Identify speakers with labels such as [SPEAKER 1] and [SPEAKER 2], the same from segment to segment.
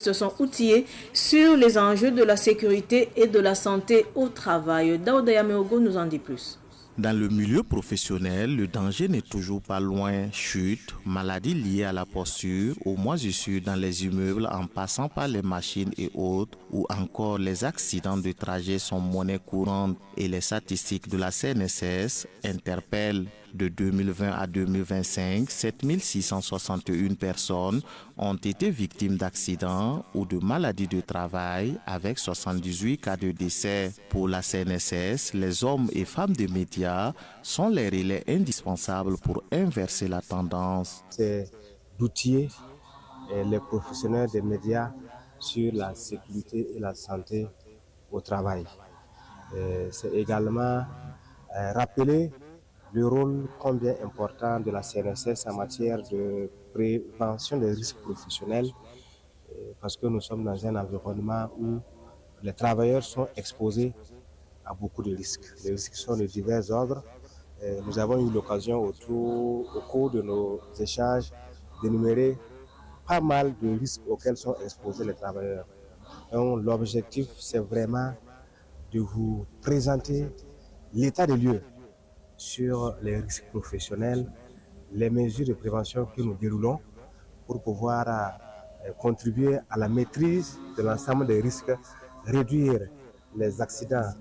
[SPEAKER 1] se sont outillés sur les enjeux de la sécurité et de la santé au travail. Daouda Yameogo nous en dit plus.
[SPEAKER 2] Dans le milieu professionnel, le danger n'est toujours pas loin. Chutes, maladies liées à la posture, aux moisissures dans les immeubles en passant par les machines et autres, ou encore les accidents de trajet sont monnaie courante et les statistiques de la CNSS interpellent. De 2020 à 2025, 7661 personnes ont été victimes d'accidents ou de maladies de travail avec 78 cas de décès. Pour la CNSS, les hommes et femmes des médias sont les relais indispensables pour inverser la tendance.
[SPEAKER 3] C'est d'outiller les professionnels des médias sur la sécurité et la santé au travail. C'est également rappeler le rôle combien important de la CNSS en matière de prévention des risques professionnels, parce que nous sommes dans un environnement où les travailleurs sont exposés à beaucoup de risques. Les risques sont de divers ordres. Nous avons eu l'occasion au cours de nos échanges d'énumérer pas mal de risques auxquels sont exposés les travailleurs. Donc, l'objectif, c'est vraiment de vous présenter l'état des lieux sur les risques professionnels, les mesures de prévention que nous déroulons pour pouvoir contribuer à la maîtrise de l'ensemble des risques, réduire les accidents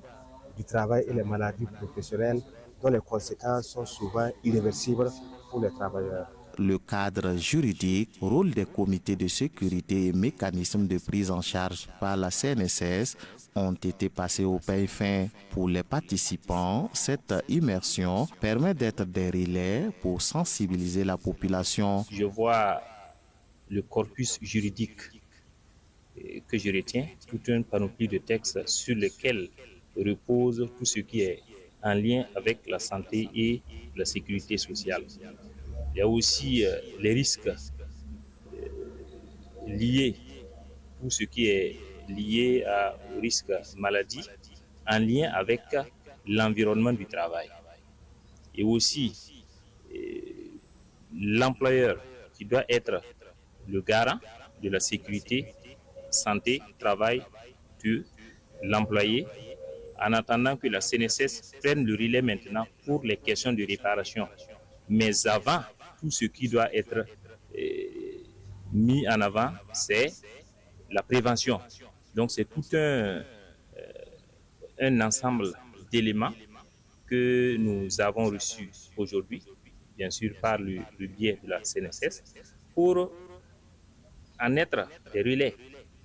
[SPEAKER 3] du travail et les maladies professionnelles dont les conséquences sont souvent irréversibles pour les travailleurs.
[SPEAKER 2] Le cadre juridique, rôle des comités de sécurité et mécanismes de prise en charge par la CNSS ont été passés au peigne fin. Pour les participants, cette immersion permet d'être des relais pour sensibiliser la population.
[SPEAKER 4] Je vois le corpus juridique que je retiens, toute une panoplie de textes sur lesquels repose tout ce qui est en lien avec la santé et la sécurité sociale. Il y a aussi les risques liés, tout ce qui est lié aux risques maladie en lien avec l'environnement du travail. Et aussi l'employeur qui doit être le garant de la sécurité, santé, travail de l'employé, en attendant que la CNSS prenne le relais maintenant pour les questions de réparation. Mais avant, tout ce qui doit être mis en avant, c'est la prévention. Donc c'est tout un ensemble d'éléments que nous avons reçus aujourd'hui, bien sûr par le biais de la CNSS, pour en être des relais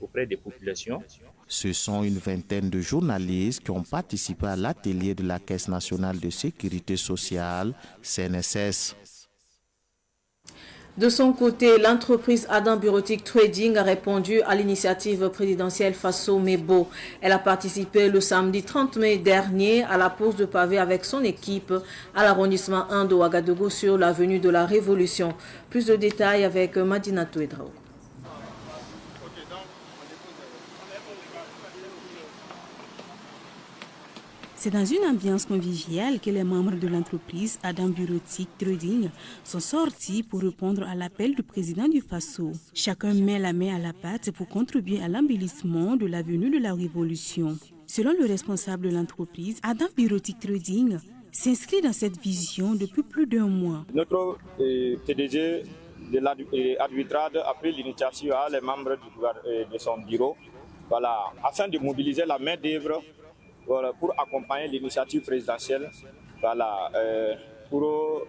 [SPEAKER 4] auprès des populations.
[SPEAKER 2] Ce sont une vingtaine de journalistes qui ont participé à l'atelier de la Caisse nationale de sécurité sociale, CNSS.
[SPEAKER 1] De son côté, l'entreprise Adam Bureautique Trading a répondu à l'initiative présidentielle Faso Mebo. Elle a participé le samedi 30 mai dernier à la pose de pavé avec son équipe à l'arrondissement 1 de Ouagadougou sur l'avenue de la Révolution. Plus de détails avec Madina Touedrao.
[SPEAKER 5] C'est dans une ambiance conviviale que les membres de l'entreprise Adam Bureautique Trading sont sortis pour répondre à l'appel du président du Faso. Chacun met la main à la pâte pour contribuer à l'embellissement de l'avenue de la Révolution. Selon le responsable de l'entreprise, Adam Bureautique Trading s'inscrit dans cette vision depuis plus d'1 mois.
[SPEAKER 6] Notre PDG de l'Arbitrade a pris l'initiative à les membres de son bureau, afin de mobiliser la main-d'œuvre pour accompagner l'initiative présidentielle pour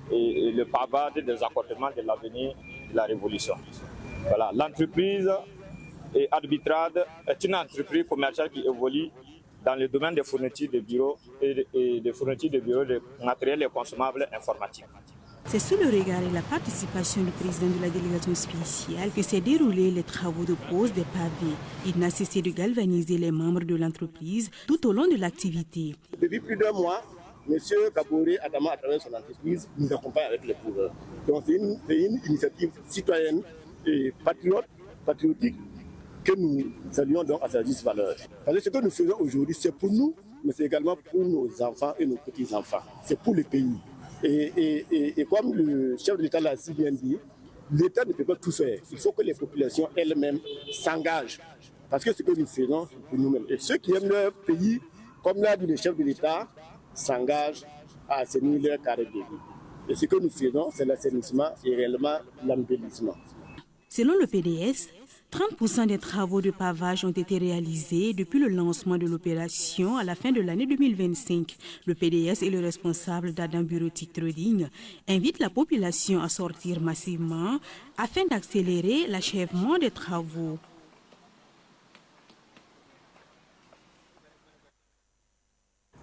[SPEAKER 6] le pavage des accotements de l'avenir de la Révolution. L'entreprise Arbitrade est une entreprise commerciale qui évolue dans le domaine des fournitures de bureaux et des fournitures de bureaux de matériel et consommables informatiques.
[SPEAKER 5] C'est sous le regard et la participation du président de la délégation spéciale que s'est déroulé les travaux de pose des pavés. Il n'a cessé de galvaniser les membres de l'entreprise tout au long de l'activité.
[SPEAKER 7] Depuis plus d'1 mois, M. Kabouré Adama, à travers son entreprise, nous accompagne avec les pauvres. Donc c'est une initiative citoyenne et patriotique que nous saluons donc à sa juste valeur. Parce que ce que nous faisons aujourd'hui, c'est pour nous, mais c'est également pour nos enfants et nos petits-enfants. C'est pour le pays. Et comme le chef de l'État l'a si bien dit, l'État ne peut pas tout faire. Il faut que les populations elles-mêmes s'engagent. Parce que ce que nous faisons pour nous-mêmes. Et ceux qui aiment leur pays, comme l'a dit le chef de l'État, s'engagent à assainir leur carré de vie. Et ce que nous faisons, c'est l'assainissement et réellement l'embellissement.
[SPEAKER 5] Selon le PDS, 30% des travaux de pavage ont été réalisés depuis le lancement de l'opération à la fin de l'année 2025. Le PDS et le responsable d'Adam Bureautique Trading invitent la population à sortir massivement afin d'accélérer l'achèvement des travaux.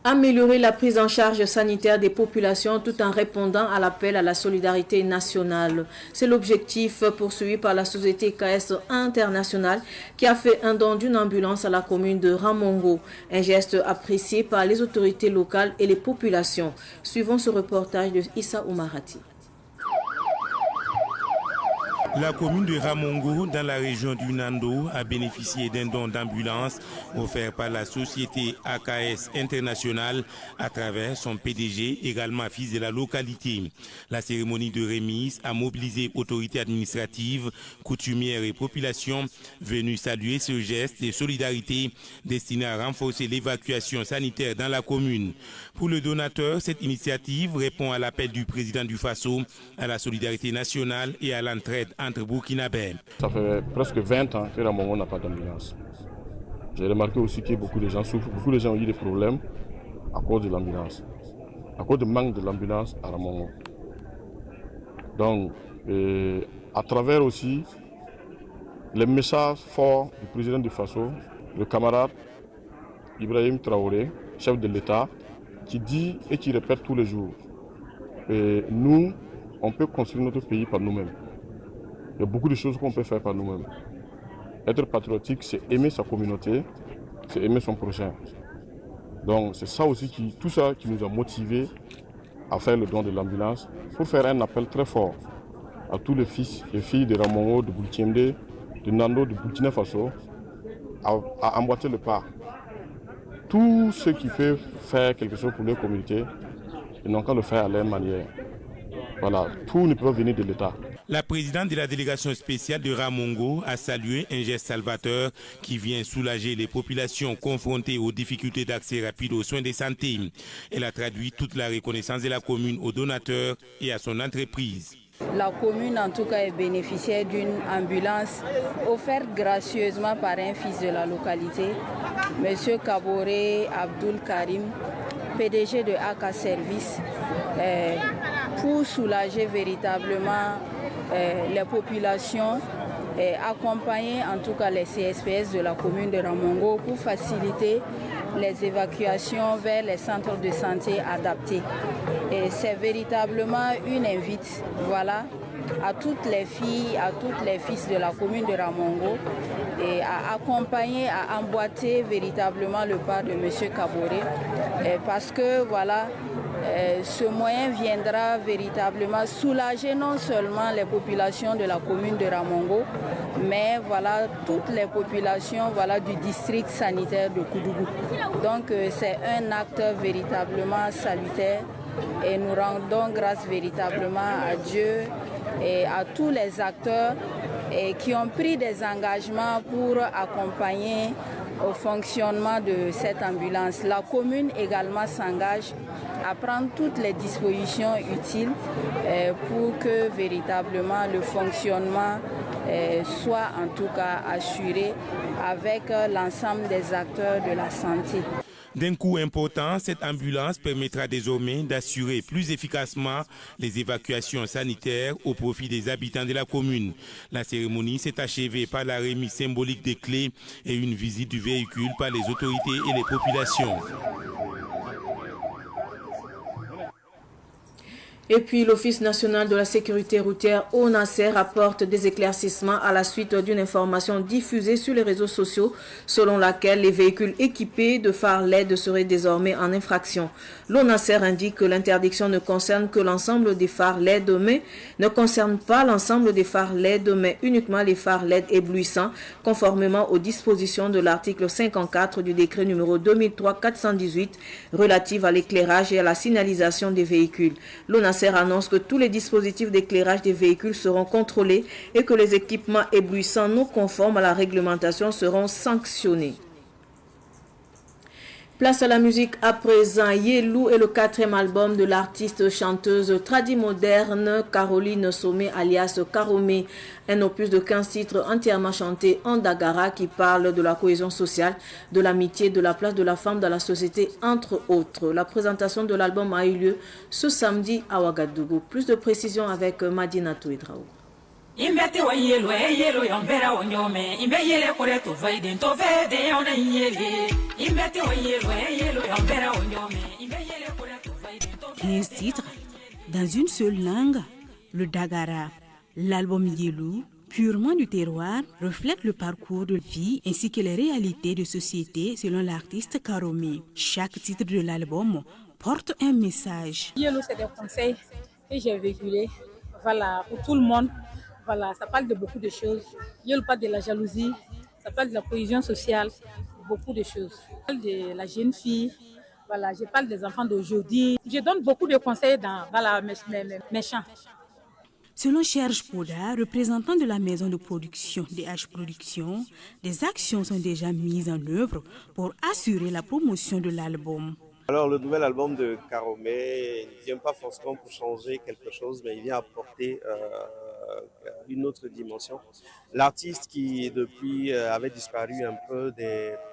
[SPEAKER 1] Améliorer la prise en charge sanitaire des populations tout en répondant à l'appel à la solidarité nationale. C'est l'objectif poursuivi par la société KS International qui a fait un don d'une ambulance à la commune de Ramongo. Un geste apprécié par les autorités locales et les populations. Suivons ce reportage de Issa Oumarati.
[SPEAKER 8] La commune de Ramongo, dans la région du Nando, a bénéficié d'un don d'ambulance offert par la société AKS International à travers son PDG, également fils de la localité. La cérémonie de remise a mobilisé autorités administratives, coutumières et populations venues saluer ce geste de solidarité destiné à renforcer l'évacuation sanitaire dans la commune. Pour le donateur, cette initiative répond à l'appel du président du Faso à la solidarité nationale et à l'entraide entre Burkinabés.
[SPEAKER 9] Ça fait presque 20 ans que Ramongo n'a pas d'ambulance. J'ai remarqué aussi que beaucoup de gens souffrent, beaucoup de gens ont eu des problèmes à cause de l'ambulance, à cause du manque de l'ambulance à Ramongo. Donc, à travers aussi les messages forts du président du Faso, le camarade Ibrahim Traoré, chef de l'État, qui dit et qui répète tous les jours, nous, on peut construire notre pays par nous-mêmes. Il y a beaucoup de choses qu'on peut faire par nous-mêmes. Être patriotique, c'est aimer sa communauté, c'est aimer son prochain. Donc c'est ça aussi tout ça qui nous a motivés à faire le don de l'ambulance pour faire un appel très fort à tous les fils et filles de Ramongo, de Bultiende, de Nando, de Burkina Faso, à emboîter le pas. Tous ceux qui peuvent faire quelque chose pour leur communauté, ils n'ont qu'à le faire à leur manière. Voilà, tout ne peut pas venir de l'État.
[SPEAKER 8] La présidente de la délégation spéciale de Ramongo a salué un geste salvateur qui vient soulager les populations confrontées aux difficultés d'accès rapide aux soins de santé. Elle a traduit toute la reconnaissance de la commune aux donateurs et à son entreprise.
[SPEAKER 10] La commune en tout cas est bénéficiaire d'une ambulance offerte gracieusement par un fils de la localité, M. Kaboré Abdul Karim, PDG de AK Service, pour soulager véritablement les populations et accompagner en tout cas les CSPS de la commune de Ramongo pour faciliter les évacuations vers les centres de santé adaptés. Et c'est véritablement une invite, voilà, à toutes les filles, à tous les fils de la commune de Ramongo et à accompagner, à emboîter véritablement le pas de M. Kaboré parce que voilà, ce moyen viendra véritablement soulager non seulement les populations de la commune de Ramongo, mais voilà toutes les populations voilà, du district sanitaire de Koudougou. Donc c'est un acte véritablement salutaire et nous rendons grâce véritablement à Dieu et à tous les acteurs qui ont pris des engagements pour accompagner au fonctionnement de cette ambulance. La commune également s'engage à prendre toutes les dispositions utiles pour que véritablement le fonctionnement soit en tout cas assuré avec l'ensemble des acteurs de la santé.
[SPEAKER 8] D'un coût important, cette ambulance permettra désormais d'assurer plus efficacement les évacuations sanitaires au profit des habitants de la commune. La cérémonie s'est achevée par la remise symbolique des clés et une visite du véhicule par les autorités et les populations.
[SPEAKER 1] Et puis l'Office national de la sécurité routière ONASER apporte des éclaircissements à la suite d'une information diffusée sur les réseaux sociaux selon laquelle les véhicules équipés de phares LED seraient désormais en infraction. L'ONASER indique que l'interdiction ne concerne que l'ensemble des phares LED mais ne concerne pas l'ensemble des phares LED mais uniquement les phares LED éblouissants conformément aux dispositions de l'article 54 du décret numéro 2003-418 relatif à l'éclairage et à la signalisation des véhicules. L'ONASER Nasser annonce que tous les dispositifs d'éclairage des véhicules seront contrôlés et que les équipements éblouissants non conformes à la réglementation seront sanctionnés. Place à la musique à présent. Yelou est le 4e album de l'artiste chanteuse tradi-moderne Caroline Somé alias Karomé. Un opus de 15 titres entièrement chantés en Dagara qui parle de la cohésion sociale, de l'amitié, de la place de la femme dans la société, entre autres. La présentation de l'album a eu lieu ce samedi à Ouagadougou. Plus de précisions avec Madina Touidraou.
[SPEAKER 11] Imbete wa yelo yelo yombera wonyome imbe yele kore to vaide to vede ona yele imbete wa yelo yombera wonyome imbe yele kore to vaide to
[SPEAKER 5] 15 titres dans une seule langue, le Dagara. L'album Yelou, purement du terroir, reflète le parcours de vie ainsi que les réalités de société selon l'artiste Karomé. Chaque titre de l'album porte un message.
[SPEAKER 12] Yelou, c'est des conseils que j'ai véhiculés, voilà, pour tout le monde. Voilà, ça parle de beaucoup de choses. Il parle de la jalousie, ça parle de la cohésion sociale, beaucoup de choses. Je parle de la jeune fille, voilà, je parle des enfants d'aujourd'hui. Je donne beaucoup de conseils dans voilà, mes chants.
[SPEAKER 5] Selon Serge Poda, représentant de la maison de production DH Productions, des actions sont déjà mises en œuvre pour assurer la promotion de l'album.
[SPEAKER 13] Alors le nouvel album de Karomé ne vient pas forcément pour changer quelque chose, mais il vient apporter une autre dimension. L'artiste qui depuis avait disparu un peu,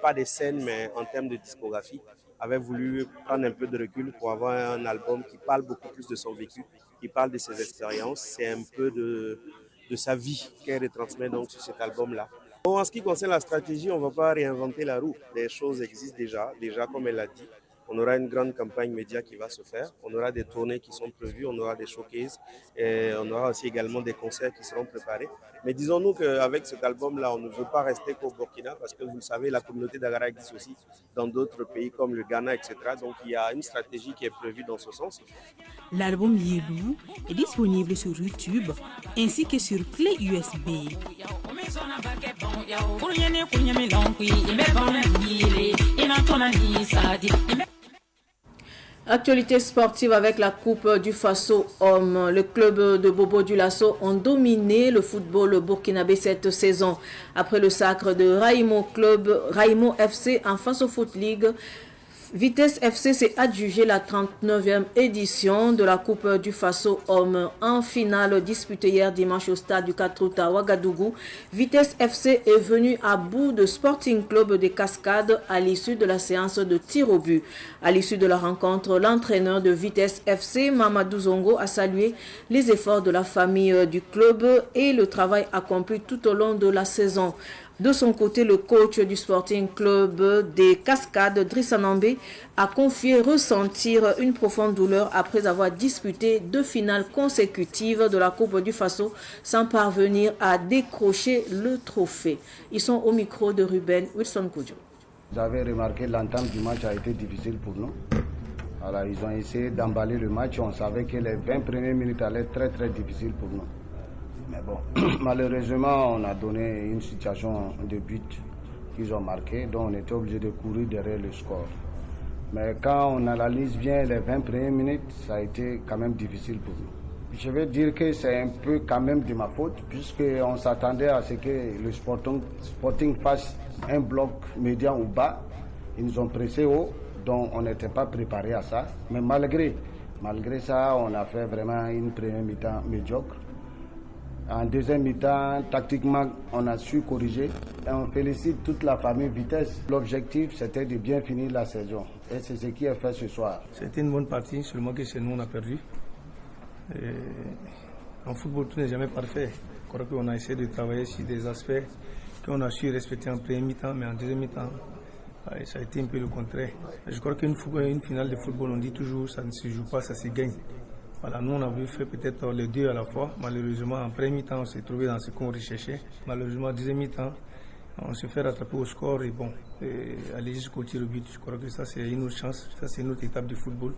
[SPEAKER 13] pas des scènes, mais en termes de discographie, avait voulu prendre un peu de recul pour avoir un album qui parle beaucoup plus de son vécu, qui parle de ses expériences. C'est un peu de sa vie qu'elle retransmet donc sur cet album-là. Bon, en ce qui concerne la stratégie, on ne va pas réinventer la roue. Les choses existent déjà comme elle l'a dit. On aura une grande campagne média qui va se faire, on aura des tournées qui sont prévues, on aura des showcases, et on aura aussi également des concerts qui seront préparés. Mais disons-nous qu'avec cet album-là, on ne veut pas rester qu'au Burkina, parce que vous le savez, la communauté d'Agara existe aussi dans d'autres pays comme le Ghana, etc. Donc il y a une stratégie qui est prévue dans ce sens.
[SPEAKER 5] L'album Yelou est disponible sur YouTube ainsi que sur clé USB.
[SPEAKER 1] Actualité sportive avec la Coupe du Faso Hommes. Le club de Bobo Dioulasso ont dominé le football burkinabé cette saison. Après le sacre de Raimo FC en Faso Foot League, Vitesse FC s'est adjugé la 39e édition de la Coupe du Faso Hommes. En finale disputée hier dimanche au stade du 4 août à Ouagadougou, Vitesse FC est venu à bout de Sporting Club des Cascades à l'issue de la séance de tir au but. À l'issue de la rencontre, l'entraîneur de Vitesse FC, Mamadou Zongo, a salué les efforts de la famille du club et le travail accompli tout au long de la saison. De son côté, le coach du Sporting Club des Cascades, Drissa Nambé, a confié ressentir une profonde douleur après avoir disputé 2 finales consécutives de la Coupe du Faso sans parvenir à décrocher le trophée. Ils sont au micro de Ruben Wilson Koudjo.
[SPEAKER 14] Vous avez remarqué l'entame du match a été difficile pour nous. Alors, ils ont essayé d'emballer le match. On savait que les 20 premières minutes allaient être très difficiles pour nous. Mais bon, malheureusement, on a donné une situation de but qu'ils ont marqué, donc on était obligé de courir derrière le score. Mais quand on analyse bien les 20 premières minutes, ça a été quand même difficile pour nous. Je vais dire que c'est un peu quand même de ma faute, puisqu'on s'attendait à ce que le Sporting fasse un bloc médian ou bas. Ils nous ont pressé haut, donc on n'était pas préparé à ça. Mais malgré ça, on a fait vraiment une première mi-temps médiocre. En deuxième mi-temps, tactiquement, on a su corriger. Et on félicite toute la famille Vitesse. L'objectif, c'était de bien finir la saison. Et c'est ce qui est fait ce soir.
[SPEAKER 15] C'était une bonne partie, seulement que c'est nous, on a perdu. Et en football, tout n'est jamais parfait. Je crois qu'on a essayé de travailler sur des aspects qu'on a su respecter en première mi-temps, mais en deuxième mi-temps, ça a été un peu le contraire. Je crois qu'une finale de football, on dit toujours, ça ne se joue pas, ça se gagne. Voilà, nous on avait fait peut-être les deux à la fois. Malheureusement, en premier mi-temps, on s'est trouvé dans ce qu'on recherchait. Malheureusement, en deuxième mi-temps, on s'est fait rattraper au score et bon, aller jusqu'au tir au but. Je crois que ça, c'est une autre chance. Ça, c'est une autre étape du football.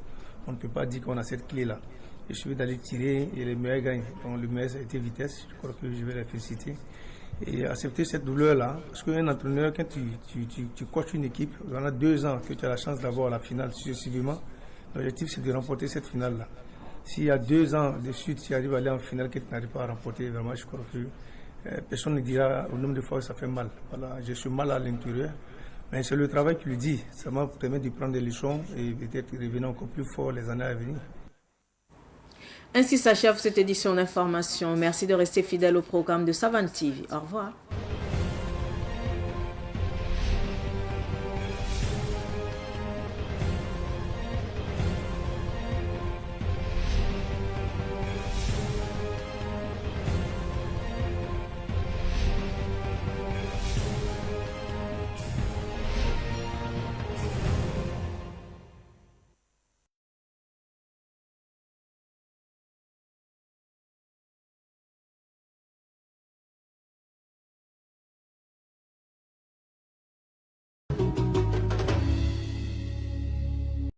[SPEAKER 15] On ne peut pas dire qu'on a cette clé-là. Il suffit d'aller tirer et les meilleurs gagnent. Donc, le meilleur, ça a été Vitesse. Je crois que je vais la féliciter. Et accepter cette douleur-là. Parce qu'un entraîneur, quand tu coaches une équipe, pendant 2 ans que tu as la chance d'avoir la finale successivement, l'objectif, c'est de remporter cette finale-là. S'il y a 2 ans de suite, tu arrives à aller en finale que tu n'arrives pas à remporter, vraiment, je crois que personne ne dira au nombre de fois que ça fait mal. Voilà, je suis mal à l'intérieur. Mais c'est le travail qui le dit. Ça m'a permis de prendre des leçons et peut-être revenir encore plus fort les années à venir.
[SPEAKER 1] Ainsi s'achève cette édition d'information. Merci de rester fidèle au programme de Savane TV. Au revoir.